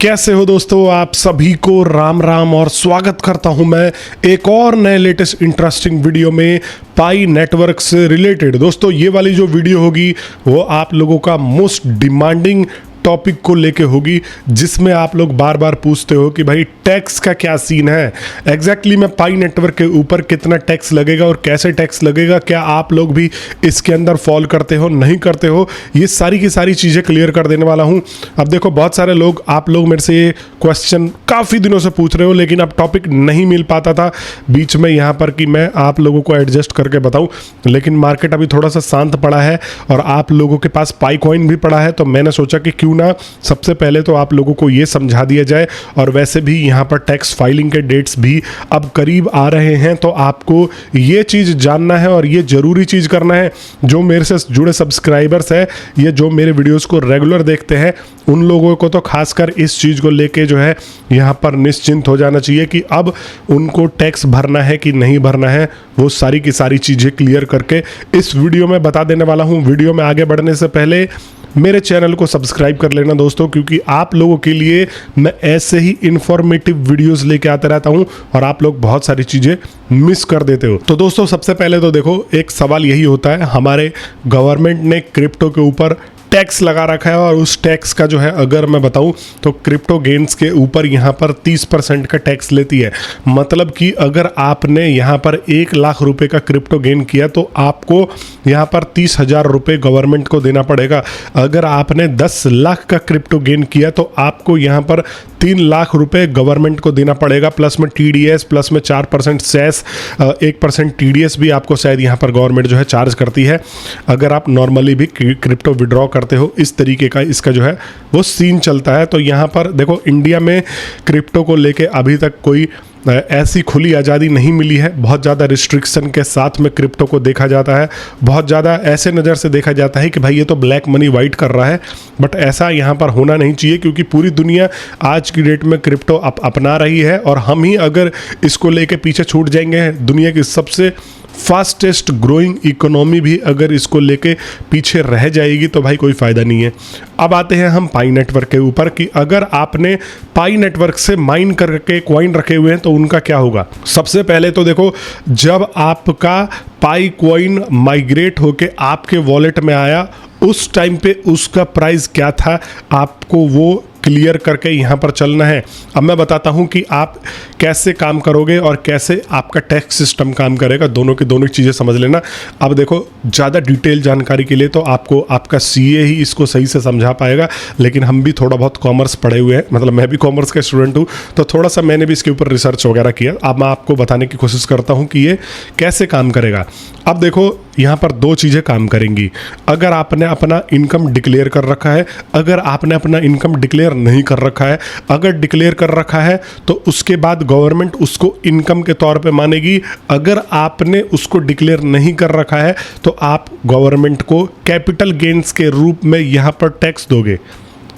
कैसे हो दोस्तों, आप सभी को राम राम और स्वागत करता हूं मैं एक और नए लेटेस्ट इंटरेस्टिंग वीडियो में पाई नेटवर्क से रिलेटेड। दोस्तों ये वाली जो वीडियो होगी वो आप लोगों का मोस्ट डिमांडिंग टॉपिक को लेके होगी, जिसमें आप लोग बार बार पूछते हो कि भाई टैक्स का क्या सीन है। एग्जैक्टली मैं पाई नेटवर्क के ऊपर कितना टैक्स लगेगा और कैसे टैक्स लगेगा, क्या आप लोग भी इसके अंदर फॉल करते हो नहीं करते हो, ये सारी की सारी चीज़ें क्लियर कर देने वाला हूं। अब देखो बहुत सारे लोग आप लोग मेरे से ये क्वेश्चन काफ़ी दिनों से पूछ रहे हो, लेकिन अब टॉपिक नहीं मिल पाता था बीच में यहाँ पर कि मैं आप लोगों को एडजस्ट करके बताऊँ, लेकिन मार्केट अभी थोड़ा सा शांत पड़ा है और आप लोगों के पास पाई कॉइन भी पड़ा है, तो मैंने सोचा कि क्यों ना सबसे पहले तो आप लोगों को ये समझा दिया जाए। और वैसे भी यहाँ पर टैक्स फाइलिंग के डेट्स भी अब करीब आ रहे हैं, तो आपको ये चीज़ जानना है और ये ज़रूरी चीज़ करना है। जो मेरे से जुड़े सब्सक्राइबर्स हैं, ये जो मेरे वीडियोस को रेगुलर देखते हैं, उन लोगों को तो खासकर इस चीज़ को लेके जो है यहाँ पर निश्चिंत हो जाना चाहिए कि अब उनको टैक्स भरना है कि नहीं भरना है। वो सारी की सारी चीज़ें क्लियर करके इस वीडियो में बता देने वाला हूँ। वीडियो में आगे बढ़ने से पहले मेरे चैनल को सब्सक्राइब कर लेना दोस्तों, क्योंकि आप लोगों के लिए मैं ऐसे ही इंफॉर्मेटिव वीडियोस लेके आता रहता हूं और आप लोग बहुत सारी चीज़ें मिस कर देते हो। तो दोस्तों सबसे पहले तो देखो, एक सवाल यही होता है, हमारे गवर्नमेंट ने क्रिप्टो के ऊपर टैक्स लगा रखा है और उस टैक्स का जो है अगर मैं बताऊं तो क्रिप्टो गेन्स के ऊपर यहाँ पर 30% का टैक्स लेती है। मतलब कि अगर आपने यहाँ पर 1 लाख रुपए का क्रिप्टो गेन किया तो आपको यहाँ पर 30,000 रुपये गवर्नमेंट को देना पड़ेगा। अगर आपने 10 लाख का क्रिप्टो गेन किया तो आपको यहाँ पर 3 लाख रुपए गवर्नमेंट को देना पड़ेगा, प्लस में TDS, प्लस में 4% सेस, 1% TDS भी आपको शायद यहाँ पर गवर्नमेंट जो है चार्ज करती है अगर आप नॉर्मली भी क्रिप्टो विड्रॉ करते हो। इस तरीके का इसका जो है वो सीन चलता है। तो यहाँ पर देखो, इंडिया में क्रिप्टो को लेके अभी तक कोई ऐसी खुली आज़ादी नहीं मिली है। बहुत ज़्यादा रिस्ट्रिक्शन के साथ में क्रिप्टो को देखा जाता है, बहुत ज़्यादा ऐसे नज़र से देखा जाता है कि भाई ये तो ब्लैक मनी वाइट कर रहा है, बट ऐसा यहाँ पर होना नहीं चाहिए, क्योंकि पूरी दुनिया आज की डेट में क्रिप्टो अपना रही है और हम ही अगर इसको लेके पीछे छूट जाएंगे, दुनिया की सबसे फास्टेस्ट ग्रोइंग इकोनॉमी भी अगर इसको लेके पीछे रह जाएगी तो भाई कोई फ़ायदा नहीं है। अब आते हैं हम पाई नेटवर्क के ऊपर कि अगर आपने पाई नेटवर्क से माइन करके कॉइन रखे हुए हैं तो उनका क्या होगा। सबसे पहले तो देखो, जब आपका पाई कॉइन माइग्रेट होके आपके वॉलेट में आया, उस टाइम पे उसका प्राइस क्या था, आपको वो क्लियर करके यहाँ पर चलना है। अब मैं बताता हूँ कि आप कैसे काम करोगे और कैसे आपका टैक्स सिस्टम काम करेगा, दोनों की दोनों चीज़ें समझ लेना। अब देखो, ज़्यादा डिटेल जानकारी के लिए तो आपको आपका CA ही इसको सही से समझा पाएगा, लेकिन हम भी थोड़ा बहुत कॉमर्स पढ़े हुए हैं, मतलब मैं भी कॉमर्स का स्टूडेंट हूँ, तो थोड़ा सा मैंने भी इसके ऊपर रिसर्च वगैरह किया। अब मैं आपको बताने की कोशिश करता हूँ कि ये कैसे काम करेगा। अब देखो, यहाँ पर 2 चीज़ें काम करेंगी। अगर आपने अपना इनकम डिक्लेयर कर रखा है, अगर आपने अपना इनकम डिक्लेयर नहीं कर रखा है, अगर डिक्लेयर कर रखा है तो उसके बाद गवर्नमेंट उसको इनकम के तौर पे मानेगी। अगर आपने उसको डिक्लेयर नहीं कर रखा है तो आप गवर्नमेंट को कैपिटल गेन्स के रूप में यहाँ पर टैक्स दोगे।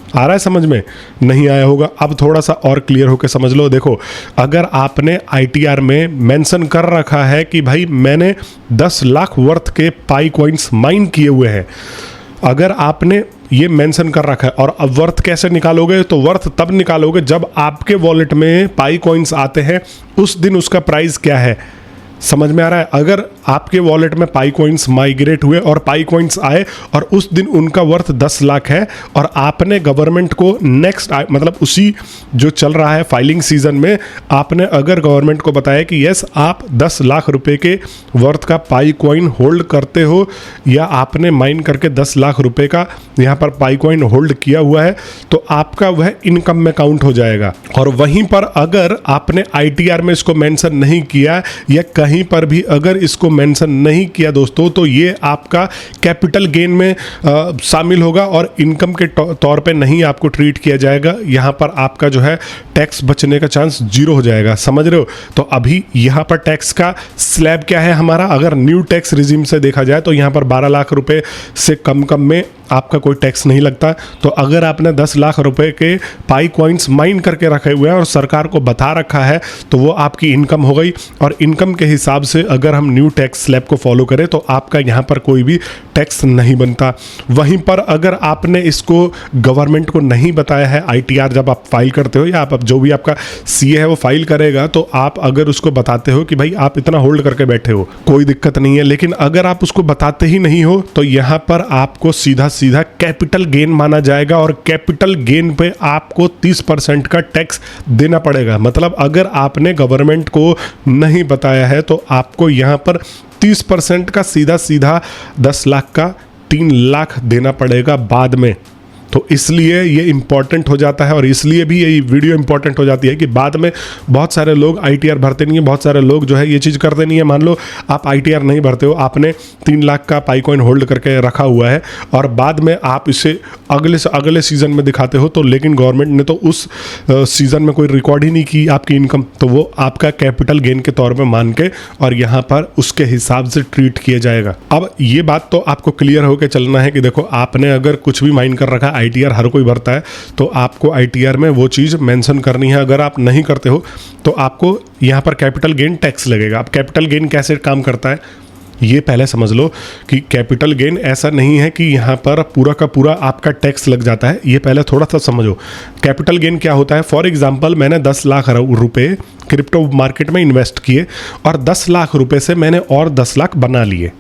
आ रहा है समझ में? नहीं आया होगा, अब थोड़ा सा और क्लियर होकर समझ लो। देखो, अगर आपने ITR में मेंशन कर रखा है कि भाई मैंने 10 लाख वर्थ के पाई कॉइन्स माइन किए हुए हैं, अगर आपने ये मेंशन कर रखा है, और अब वर्थ कैसे निकालोगे, तो वर्थ तब निकालोगे जब आपके वॉलेट में पाई कॉइन्स आते हैं, उस दिन उसका प्राइस क्या है। समझ में आ रहा है? अगर आपके वॉलेट में पाई कॉइन्स माइग्रेट हुए और पाई कॉइन्स आए और उस दिन उनका वर्थ 10 लाख है और आपने गवर्नमेंट को नेक्स्ट मतलब उसी जो चल रहा है फाइलिंग सीजन में, आपने अगर गवर्नमेंट को बताया कि यस आप 10 लाख रुपए के वर्थ का पाई कॉइन होल्ड करते हो, या आपने माइन करके 10 लाख रुपए का यहाँ पर पाई कॉइन होल्ड किया हुआ है, तो आपका वह इनकम में काउंट हो जाएगा। और वहीं पर अगर आपने ITR में इसको मेंशन नहीं किया या कहीं पर भी अगर इसको मेंशन नहीं किया दोस्तों, तो ये आपका कैपिटल गेन में शामिल होगा और इनकम के तौर पे नहीं आपको ट्रीट किया जाएगा। यहाँ पर आपका जो है टैक्स बचने का चांस 0 हो जाएगा। समझ रहे हो? तो अभी यहाँ पर टैक्स का स्लैब क्या है हमारा, अगर न्यू टैक्स रिजीम से देखा जाए तो यहाँ पर 12 लाख रुपए से कम में आपका कोई टैक्स नहीं लगता। तो अगर आपने 10 लाख रुपए के पाई कॉइन्स माइन करके रखे हुए हैं और सरकार को बता रखा है तो वो आपकी इनकम हो गई, और इनकम के हिसाब से अगर हम न्यू टैक्स स्लैब को फॉलो करें तो आपका यहाँ पर कोई भी टैक्स नहीं बनता। वहीं पर अगर आपने इसको गवर्नमेंट को नहीं बताया है, ITR जब आप फाइल करते हो या आप जो भी आपका CA है वो फाइल करेगा, तो आप अगर उसको बताते हो कि भाई आप इतना होल्ड करके बैठे हो, कोई दिक्कत नहीं है। लेकिन अगर आप उसको बताते ही नहीं हो तो यहाँ पर आपको सीधा सीधा कैपिटल गेन माना जाएगा, और कैपिटल गेन पे आपको 30% का टैक्स देना पड़ेगा। मतलब अगर आपने गवर्नमेंट को नहीं बताया है तो आपको यहाँ पर 30% का सीधा सीधा 10 लाख का 3 लाख देना पड़ेगा बाद में। तो इसलिए ये इंपॉर्टेंट हो जाता है, और इसलिए भी ये वीडियो इंपॉर्टेंट हो जाती है कि बाद में बहुत सारे लोग ITR भरते नहीं है, बहुत सारे लोग जो है ये चीज़ करते नहीं है। मान लो आप ITR नहीं भरते हो, आपने 3 लाख का पाई कॉइन होल्ड करके रखा हुआ है और बाद में आप इसे अगले सीज़न में दिखाते हो, तो लेकिन गवर्नमेंट ने तो उस सीज़न में कोई रिकॉर्ड ही नहीं की आपकी इनकम, तो वो आपका कैपिटल गेन के तौर पर मान के और यहाँ पर उसके हिसाब से ट्रीट किया जाएगा। अब ये बात तो आपको क्लियर होकर चलना है कि देखो, आपने अगर कुछ भी माइन कर रखा, ITR हर कोई भरता है, तो आपको ITR में वो चीज़ मेंशन करनी है। अगर आप नहीं करते हो तो आपको यहाँ पर कैपिटल गेन टैक्स लगेगा। अब कैपिटल गेन कैसे काम करता है ये पहले समझ लो कि कैपिटल गेन ऐसा नहीं है कि यहाँ पर पूरा का पूरा आपका टैक्स लग जाता है। ये पहले थोड़ा सा समझो कैपिटल गेन क्या होता है। फॉर एग्जांपल, मैंने 10 लाख रुपए क्रिप्टो मार्केट में इन्वेस्ट किए और 10 लाख रुपए से मैंने और 10 लाख बना लिए,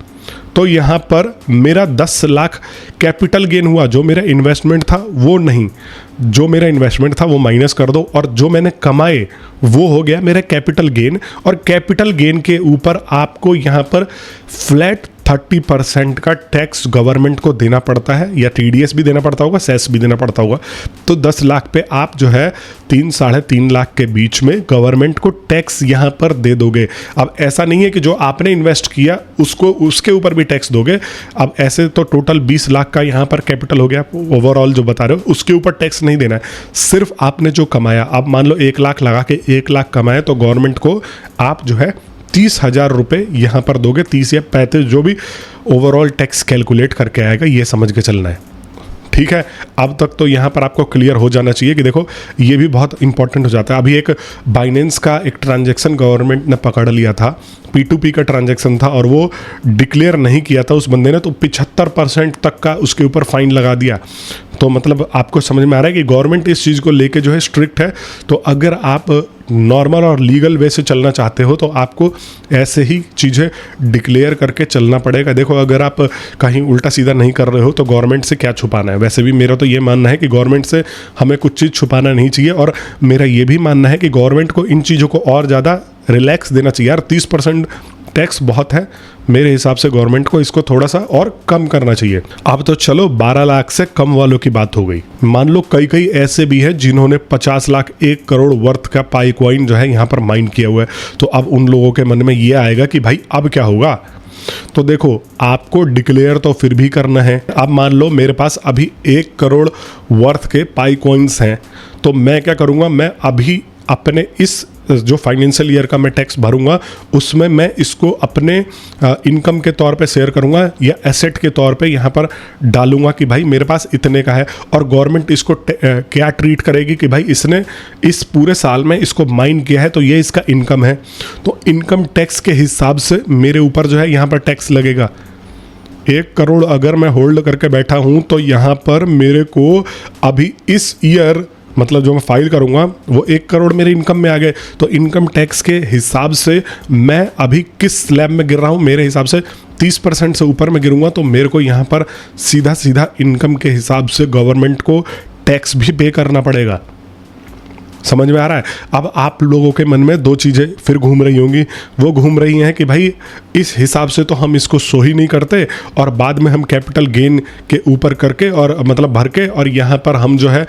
तो यहाँ पर मेरा 10 लाख कैपिटल गेन हुआ। जो मेरा इन्वेस्टमेंट था वो नहीं, जो मेरा इन्वेस्टमेंट था वो माइनस कर दो, और जो मैंने कमाए वो हो गया मेरा कैपिटल गेन। और कैपिटल गेन के ऊपर आपको यहाँ पर फ्लैट 30% का टैक्स गवर्नमेंट को देना पड़ता है, या TDS भी देना पड़ता होगा, सेस भी देना पड़ता होगा। तो 10 लाख पे आप जो है 3-3.5 लाख के बीच में गवर्नमेंट को टैक्स यहाँ पर दे दोगे। अब ऐसा नहीं है कि जो आपने इन्वेस्ट किया उसको उसके ऊपर भी टैक्स दोगे। अब ऐसे तो टोटल 20 लाख का यहाँ पर कैपिटल हो गया, ओवरऑल जो बता रहे हो उसके ऊपर टैक्स नहीं देना है, सिर्फ आपने जो कमाया। अब मान लो 1 लाख लगा के 1 लाख कमाए तो गवर्नमेंट को आप जो है 30,000 रुपये यहाँ पर दोगे। 30 या 35 जो भी ओवरऑल टैक्स कैलकुलेट करके आएगा, ये समझ के चलना है, ठीक है। अब तक तो यहाँ पर आपको क्लियर हो जाना चाहिए कि देखो ये भी बहुत इंपॉर्टेंट हो जाता है। अभी एक बाइनेंस का एक ट्रांजैक्शन गवर्नमेंट ने पकड़ लिया था, P2P का ट्रांजैक्शन था, और वो डिक्लेयर नहीं किया था उस बंदे ने, तो 75% तक का उसके ऊपर फाइन लगा दिया। तो मतलब आपको समझ में आ रहा है कि गवर्नमेंट इस चीज़ को लेके जो है स्ट्रिक्ट है। तो अगर आप नॉर्मल और लीगल वे से चलना चाहते हो तो आपको ऐसे ही चीज़ें डिक्लेयर करके चलना पड़ेगा। देखो, अगर आप कहीं उल्टा सीधा नहीं कर रहे हो तो गवर्नमेंट से क्या छुपाना है। वैसे भी मेरा तो ये मानना है कि गवर्नमेंट से हमें कुछ चीज़ छुपाना नहीं चाहिए, और मेरा ये भी मानना है कि गवर्नमेंट को इन चीज़ों को और ज़्यादा रिलैक्स देना चाहिए। यार 30% टैक्स बहुत है, मेरे हिसाब से गवर्नमेंट को इसको थोड़ा सा और कम करना चाहिए। अब तो चलो 12 लाख से कम वालों की बात हो गई। मान लो कई ऐसे भी हैं जिन्होंने 50 लाख 1 करोड़ वर्थ का पाई कॉइन जो है यहाँ पर माइन किया हुआ है। तो अब उन लोगों के मन में ये आएगा कि भाई अब क्या होगा। तो देखो, आपको डिक्लेयर तो फिर भी करना है। अब मान लो मेरे पास अभी 1 करोड़ वर्थ के पाई कॉइन्स हैं, तो मैं क्या करूँगा, मैं अभी अपने इस जो फाइनेंशियल ईयर का मैं टैक्स भरूंगा उसमें मैं इसको अपने इनकम के तौर पे शेयर करूंगा, या एसेट के तौर पे यहाँ पर डालूंगा कि भाई मेरे पास इतने का है। और गवर्नमेंट इसको क्या ट्रीट करेगी कि भाई इसने इस पूरे साल में इसको माइन किया है, तो ये इसका इनकम है। तो इनकम टैक्स के हिसाब से मेरे ऊपर जो है यहाँ पर टैक्स लगेगा। 1 करोड़ अगर मैं होल्ड करके बैठा हूँ तो यहाँ पर मेरे को अभी इस ईयर, मतलब जो मैं फाइल करूंगा वो 1 करोड़ मेरे इनकम में आ गए। तो इनकम टैक्स के हिसाब से मैं अभी किस स्लैब में गिर रहा हूँ, मेरे हिसाब से 30% से ऊपर में गिरूंगा। तो मेरे को यहाँ पर सीधा सीधा इनकम के हिसाब से गवर्नमेंट को टैक्स भी पे करना पड़ेगा। समझ में आ रहा है। अब आप लोगों के मन में 2 चीज़ें फिर घूम रही होंगी। वो घूम रही हैं कि भाई इस हिसाब से तो हम इसको सो ही नहीं करते, और बाद में हम कैपिटल गेन के ऊपर करके और मतलब भर के, और यहाँ पर हम जो है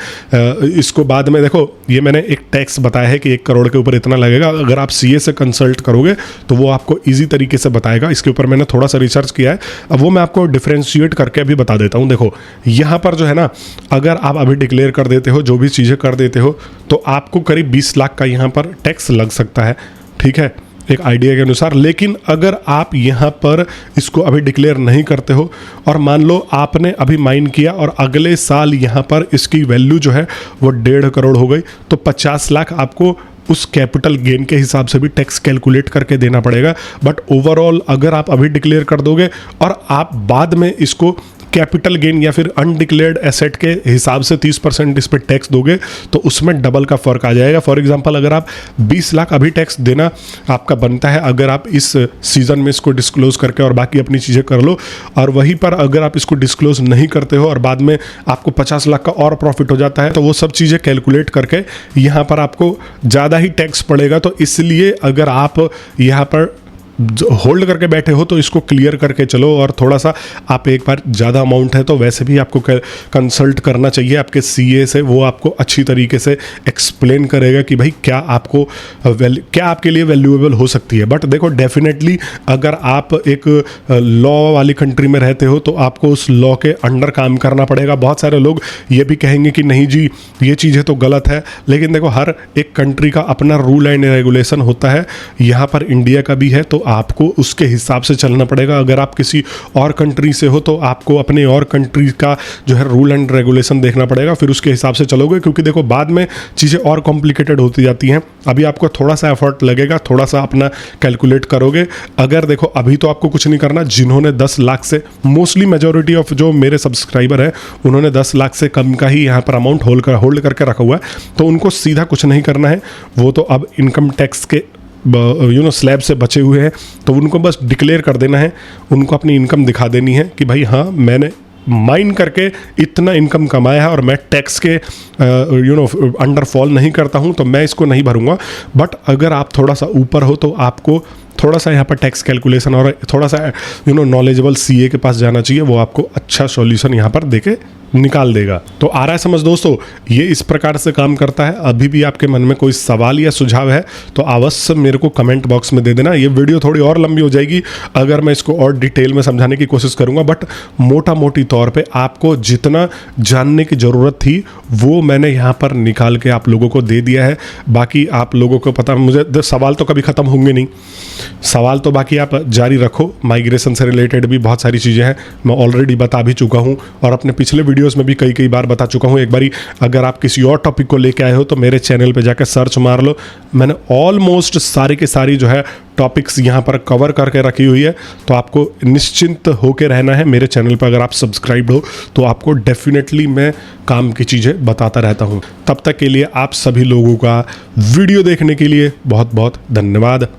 इसको बाद में, देखो ये मैंने एक टैक्स बताया है कि 1 करोड़ के ऊपर इतना लगेगा। अगर आप CA से कंसल्ट करोगे तो वो आपको ईजी तरीके से बताएगा। इसके ऊपर मैंने थोड़ा सा रिसर्च किया है, अब वो मैं आपको डिफ्रेंशिएट करके अभी बता देता हूँ। देखो यहाँ पर जो है ना, अगर आप अभी डिक्लेयर कर देते हो, जो भी चीज़ें कर देते हो, तो आपको करीब 20 लाख का यहाँ पर टैक्स लग सकता है, ठीक है। एक आइडिया के अनुसार। लेकिन अगर आप यहाँ पर इसको अभी डिक्लेयर नहीं करते हो और मान लो आपने अभी माइन किया और अगले साल यहाँ पर इसकी वैल्यू जो है वो 1.5 करोड़ हो गई, तो 50 लाख आपको उस कैपिटल गेन के हिसाब से भी टैक्स कैलकुलेट करके देना पड़ेगा। बट ओवरऑल अगर आप अभी डिक्लेयर कर दोगे और आप बाद में इसको कैपिटल गेन या फिर अनडिक्लेयर्ड एसेट के हिसाब से 30% इस पर टैक्स दोगे तो उसमें डबल का फर्क आ जाएगा। फॉर एग्जांपल अगर आप 20 लाख अभी टैक्स देना आपका बनता है, अगर आप इस सीजन में इसको डिस्क्लोज करके और बाकी अपनी चीज़ें कर लो, और वहीं पर अगर आप इसको डिस्क्लोज नहीं करते हो और बाद में आपको 50 लाख का और प्रॉफिट हो जाता है, तो वो सब चीज़ें कैलकुलेट करके यहाँ पर आपको ज़्यादा ही टैक्स पड़ेगा। तो इसलिए अगर आप यहाँ पर होल्ड करके बैठे हो तो इसको क्लियर करके चलो, और थोड़ा सा आप एक बार ज़्यादा अमाउंट है तो वैसे भी आपको कंसल्ट करना चाहिए आपके सीए से। वो आपको अच्छी तरीके से एक्सप्लेन करेगा कि भाई क्या आपको क्या आपके लिए वैल्यूएबल हो सकती है। बट देखो डेफिनेटली अगर आप एक लॉ वाली कंट्री में रहते हो तो आपको उस लॉ के अंडर काम करना पड़ेगा। बहुत सारे लोग ये भी कहेंगे कि नहीं जी ये चीज़ें तो गलत है, लेकिन देखो हर एक कंट्री का अपना रूल एंड रेगुलेशन होता है। यहाँ पर इंडिया का भी है तो आपको उसके हिसाब से चलना पड़ेगा। अगर आप किसी और कंट्री से हो तो आपको अपने और कंट्री का जो है रूल एंड रेगुलेशन देखना पड़ेगा, फिर उसके हिसाब से चलोगे, क्योंकि देखो बाद में चीज़ें और कॉम्प्लिकेटेड होती जाती हैं। अभी आपको थोड़ा सा एफर्ट लगेगा, थोड़ा सा अपना कैलकुलेट करोगे। अगर देखो अभी तो आपको कुछ नहीं करना, जिन्होंने 10 लाख से, मोस्टली मेजॉरिटी ऑफ जो मेरे सब्सक्राइबर है उन्होंने 10 लाख से कम का ही यहाँ पर अमाउंट होल्ड करके रखा हुआ है, तो उनको सीधा कुछ नहीं करना है। वो तो अब इनकम टैक्स के स्लैब से बचे हुए हैं, तो उनको बस डिक्लेयर कर देना है, उनको अपनी इनकम दिखा देनी है कि भाई हाँ मैंने माइन करके इतना इनकम कमाया है और मैं टैक्स के अंडर फॉल नहीं करता हूँ, तो मैं इसको नहीं भरूंगा। बट अगर आप थोड़ा सा ऊपर हो तो आपको थोड़ा सा यहाँ पर टैक्स कैलकुलेशन और थोड़ा सा नॉलेजेबल सीए के पास जाना चाहिए, वो आपको अच्छा सॉल्यूशन यहाँ पर देके निकाल देगा। तो आ रहा है समझ दोस्तों, ये इस प्रकार से काम करता है। अभी भी आपके मन में कोई सवाल या सुझाव है तो अवश्य मेरे को कमेंट बॉक्स में दे देना। ये वीडियो थोड़ी और लंबी हो जाएगी अगर मैं इसको और डिटेल में समझाने की कोशिश करूंगा, बट मोटा मोटी तौर पे आपको जितना जानने की ज़रूरत थी वो मैंने यहाँ पर निकाल के आप लोगों को दे दिया है। बाकी आप लोगों को पता, मुझे सवाल तो कभी ख़त्म होंगे नहीं, सवाल तो बाकी आप जारी रखो। माइग्रेशन से रिलेटेड भी बहुत सारी चीज़ें हैं, मैं ऑलरेडी बता भी चुका हूँ और अपने पिछले वीडियोस में भी कई बार बता चुका हूँ। एक बारी अगर आप किसी और टॉपिक को लेके आए हो तो मेरे चैनल पे जाकर सर्च मार लो, मैंने ऑलमोस्ट सारी की सारी जो है टॉपिक्स यहाँ पर कवर करके रखी हुई है। तो आपको निश्चिंत होकर रहना है। मेरे चैनल पर अगर आप सब्सक्राइब्ड हो तो आपको डेफिनेटली मैं काम की चीज़ें बताता रहता हूँ। तब तक के लिए आप सभी लोगों का वीडियो देखने के लिए बहुत बहुत धन्यवाद।